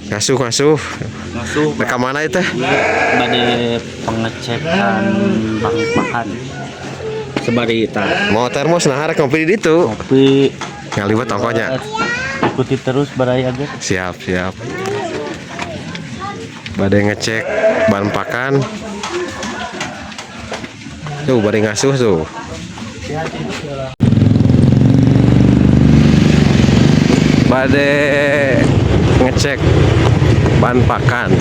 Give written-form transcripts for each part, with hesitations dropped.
Ngasuh. Rekam mana itu? bade pengecekan bang pakan. Sebari eta. Mau termos nah rek ngopi di ditu. Kopi Ngaliwat ongkonya. ikuti terus baraya ge. Siap. Bade ngecek bahan pakan. Tuh bade ngasuh tuh. Bade ngecek bahan pakan.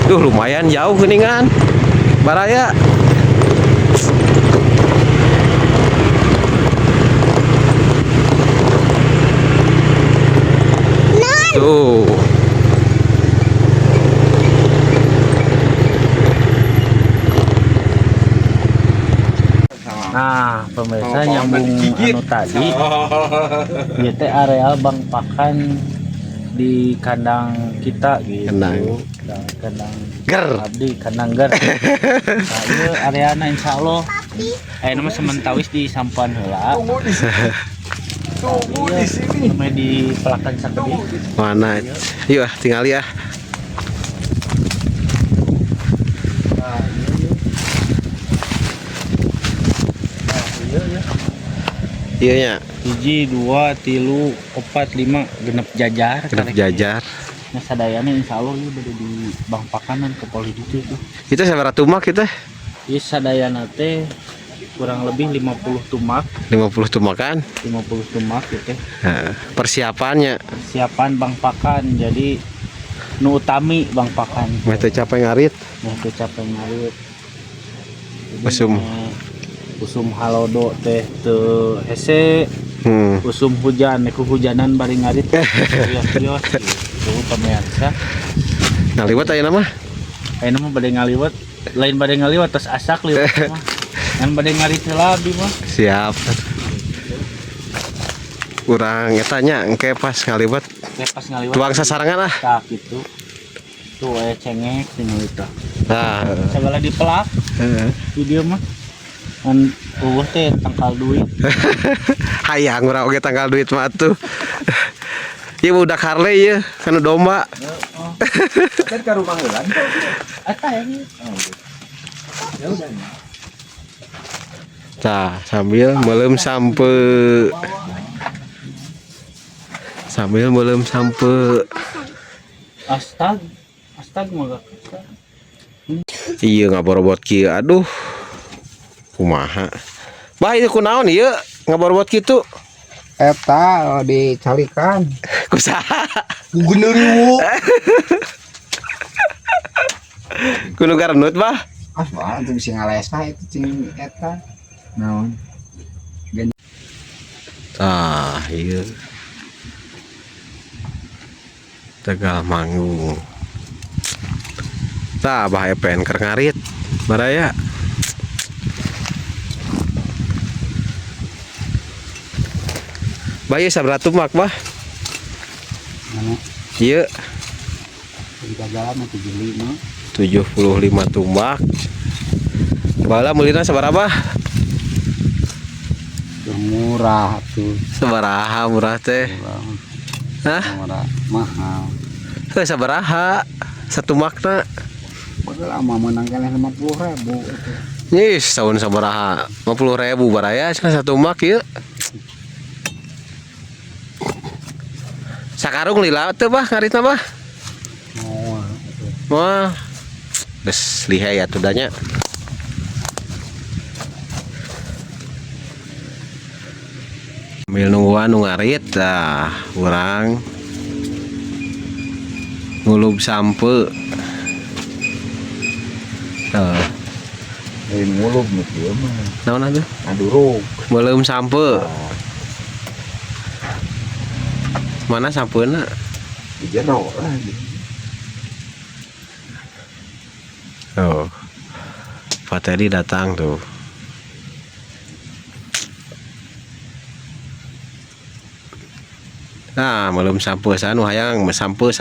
Duh lumayan jauh geningan baraya. Tuh. Nah, pemirsa nyambung anu tadi. Ieu teh areal bang pakan di kandang kita gitu. Kandang Ger. abdi kandang ger. Nah, ieu areana insyaallah nama sementawis di sampan heula. Tunggu di sini. Di pelakan sakedi. Mana? Yuk tinggal ya. Iya nya. 1, 2, 3, 4, 5 genep jajar. Nah sadayana insyaallah ieu bade di bang pakanan ke poli ditu tuh. Kita sabaraha tumak kita? Ieu sadayana teh kurang lebih 50 tumak. 50 tumakan? 50 tumak gitu. Persiapannya. Persiapan bang pakan. Jadi nu utami bang pakan. Meh teu capek ngarit. Usum halodo teh teu hese. Usum hujan kehujanan bari ngarit. Yos itu pemirsa. Ngaliwat aya nama? Aya nama bade ngaliwat. Lain bade ngaliwat tos asak liwat mah. Ngan bade ngarit heula abdi mah. Siap. Urang eta nya engke pas ngaliwat. Tuang sasarangan ah. Tah kitu. Tuh aya cengek tinggal itu. Nah, segala dipelak. Video mah. Kan teh tangkal duit. Hayang urang oge tangkal duit mah atuh. Ieu budak Harley ieu, kana domba. Kan ka rumah heula. Eta ya. Ya udah. Tah, sambil meuleum sampe. Astag mah. Iya ngaborobot kieu aduh. Kumaha? Bah ieu kunaon ieu ngaborobot kitu? Eta dicalikan. Kusaha? Gubernur. Kudu garnut bah. Wah, itu bisa ngalesa itu cing eta. Naon? Tah, ieu. Tegal Manggung. Tah bah EPN keur ngarit. Baraya. Bayi sabaraha tumak bah? Mana? Ieu Jalan 75. 75 tumak. Bala meulina sabaraha? Murah tuh. Sabaraha murah teh? Hah? Murah mahal. Heuh sabaraha? Satumakna? Padahal ama menang keneh 50.000 Nyis tahun sabaraha? 50.000 baraya cenah satu mak ieu. Sakarung lila teu bah ngaritna bah? Wah. Geus lihai atuh da nya. Sambil nungguan nu ngarit dah urang ngulub sampe. ngulub nu kieu mah. Naon atuh? Adurug. Meuleum sampe. Mana sampeuna? Di jero lah. Oh. Pak Teddy datang tuh. Nah, belum sampo sanu hayang sampo.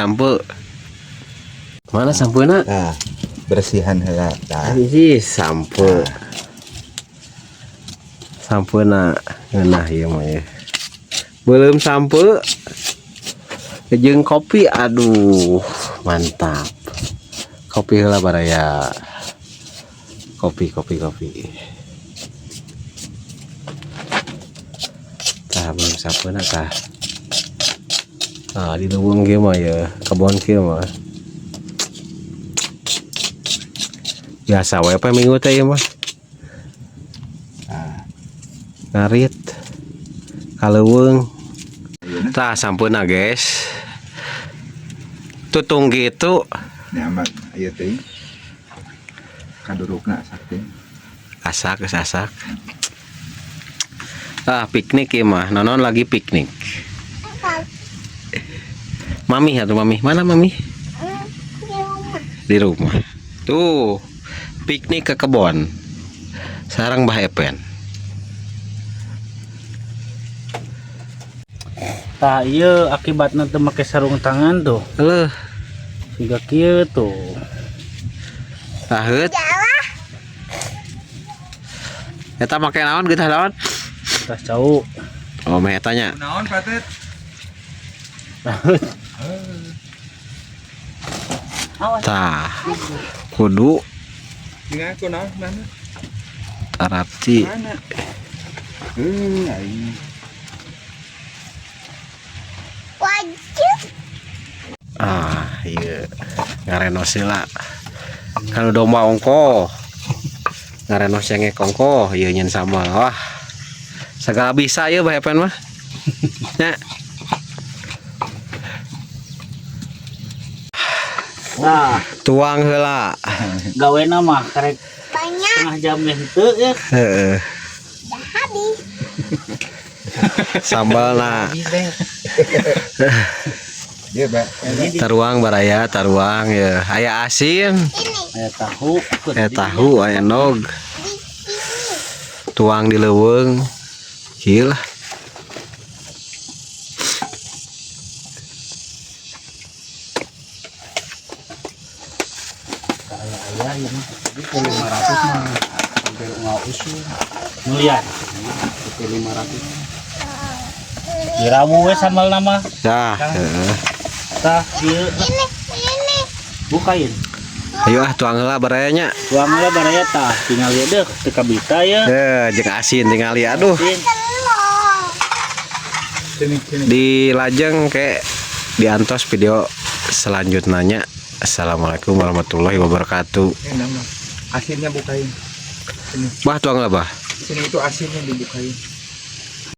Mana sampuna? Nah, bersihan heula tah. Ih, sampo. Sampuna ngeunah ieu mah ya. Belum sampo. Jeung kopi, aduh, mantap. Kopi heula baraya. Kopi. Tah belum sampuna tah. Ah, di leuweung kieu mah ya, kebon kieu mah. Biasa wae apa minggu teh ieu mah. Ngarit. Kaleuweung. Tah sampuna guys. Tutung gitu. Nyaman ieu teh. Kadurukna sakti. Asak. Ah, piknik ieu mah. Nonon lagi piknik. Mami atuh mami. Mana mami? Di rumah. Tuh. Piknik ke kebon. Sarang Mbah Epen. Tah ieu akibatna teu make sarung tangan tuh. Heuh, Siga kieu tuh. taheut. Eta make naon geus naon? Tas cau. Oh, meh tanya. Naon patet? Tah. Kudu Dengan aku naon mana? tarapti. Mana? Aing. Ah, iya. Ngarenos heula. Kalau domba ongko. Ngarenos yang ongko, ieu nyen sama. Wah. Segala bisa ya Mbah Epen mah. Nya. Nah, Tuang heula. gawena mah karek setengah jam henteu ya. Heeh. Sambalna Dia Pak. taruang baraya, taruang ya. Aya asin, Aya tahu. aya tahu, aya nog. Tuang di leuweung. Kieu lah. Aya ieu mah. Jadi 500 mah hampir ngau usul. Miliar. 500. Diramu we sambal nama. Dah, heeh. Tah ieu bukain. Ayo ah tuang heula baraya nya. Tuang lah baraya tah tinggal lieu deuh teu kabita ya. Jeung asin tinggal lihat. Aduh, Sini. di lajeng ke diantos video selanjutnya. Assalamualaikum warahmatullahi wabarakatuh. Nama. Asinnya bukain. Bah tuang lah bah. Sini itu asinnya dibukain.